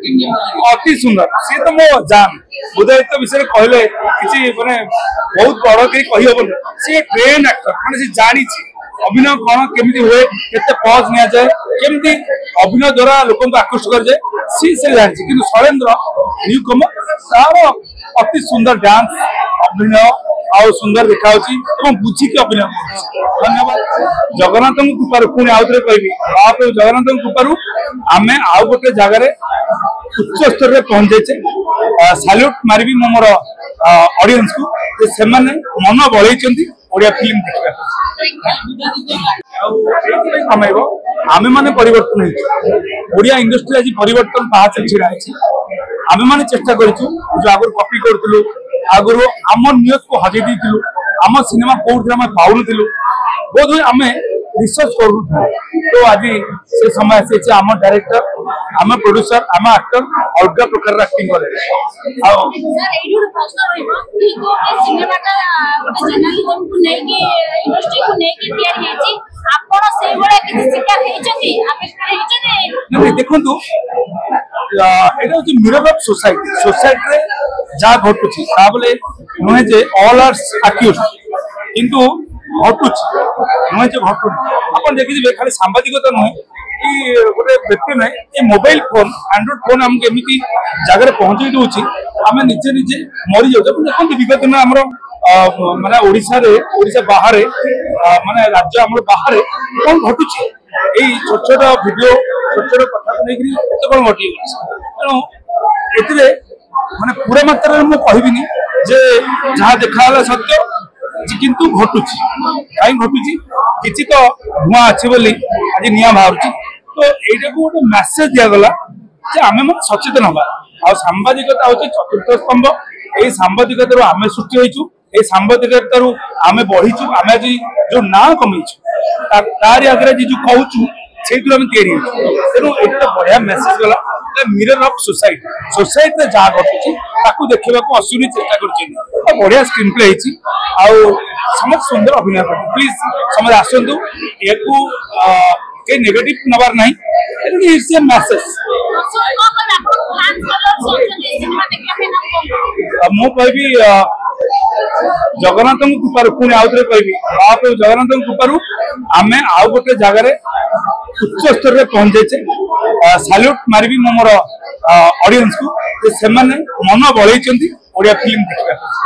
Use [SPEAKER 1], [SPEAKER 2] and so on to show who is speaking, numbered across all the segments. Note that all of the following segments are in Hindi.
[SPEAKER 1] अति सुंदर सी तो मो जान उदयित विषय कहले किसी माने बहुत बड़ के कहि हबन सी ट्रेन एक्टर माने सी जानी छी अभिनय कौन केमिति हुए केते पॉज निया जाए केमिति अभिनय द्वारा लोगों को आकृष्ट कर जाए सी से जानी छी किंतु शैलेंद्र न्यू कमर तार अति सुंदर डांस अभिनय आउ सुंदर देखा बुझी के अभिनय धन्यवाद जगन्नाथ कृपार पुणी आउ थे कहि जगन्नाथ कृपार आम आउ गोटे जगार उच्च स्तर में पहुंच जाइए साल्यूट मारबी मोर ऑडियंस को से मन बड़े ओडिया फिल्म देखा आमे माने परिवर्तन ओडिया इंडस्ट्री आज परिवर्तन पाहाच छिड़ा आमे माने चेष्टा करूँ जो आगुरी कॉपी करूँ आगुरी आम नियत को हजे दी आम सिनेमा कौन आम पाऊन बोध हुए आम रिसर्च करूँ तो आज से समय आसी आम डायरेक्टर आम प्रोड्यूसर आम एक्टर अलग प्रकार एक्टिंग देखु मिरर ऑफ सोसाइटी सोसाइटी जहाँ घटुची नुहे जे ऑल आर अक्यूज किंतु घटुची नुहे जे घटु आप देखिए खाली सांबादिकता नुहे कि गोटे व्यक्ति ना ये मोबाइल फोन एंड्रॉइड फोन आमको एमती जगह पहुंचे दूसरी आम निजे निजे मरी जाऊ देखो विगत दिन आम माने ओडिशा बाहर माने राज्य आम बाहर कौन घटुची यही छोट छोट भिडियो छोट छोट कथा को लेकिन एत कौन घटी तेणु ए माने पूरा मात्रा में कहबिनी जे जहाँ देखा सत्य किंतु घटुची कहीं घटुची किसी तो धुआं अच्छे बोली आज निया बाहर तो यहाँ को गोटे मेसेज दिगला आम मैंने सचेतन हवा आ सांबादिकता हूँ चतुर्थ स्तंभ ये सांबादिकता आम सृष्टि होइछु ये सांबादिकता आम बढ़ीचु आम आज जो ना कमेचु तार आगे जो कहूँ से तेणु एक बढ़िया मेसेज गला मिरर ऑफ सोसाइटी सोसाइटी जहाँ घटुची देखा अश्विनी चेष्टा कर बढ़िया स्क्रीन प्ले समस्त सुंदर अभिनय कर प्लीज समझ आसतु ये नेगेटिव नबार ना इट्स ए मैसेज मु कहि जगन्नाथ कृपार पुणी आउ थे कहि जगन्नाथ कृपार आम आउ गोटे जगार उच्च स्तर में पहुंच जाइए साल्यूट मारबी मोर ऑडियंस को से मन बड़े ओडिया फिल्म देखा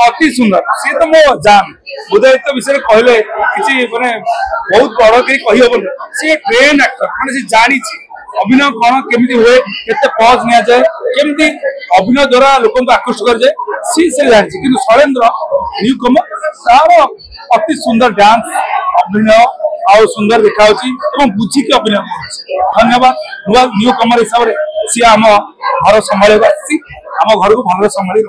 [SPEAKER 1] अति सुंदर सी तो मो जान उदयित विषय कहले किसी माने बहुत बड़ के कहि हबन सी ट्रेन एक्टर माने सी जानी छी अभिनय कौन केमिति हुए केते पॉज निया जाए केमिति अभिनय द्वारा लोगों को आकृष्ट कर जाए सी से जानी छी किंतु शैलेंद्र न्यू कमर तार अति सुंदर डांस अभिनय आउ सुंदर देखा बुझी के अभिनय धन्यवाद न्यू कमर हिसाब से सी आम घर संभाल आम घर को भल संभाली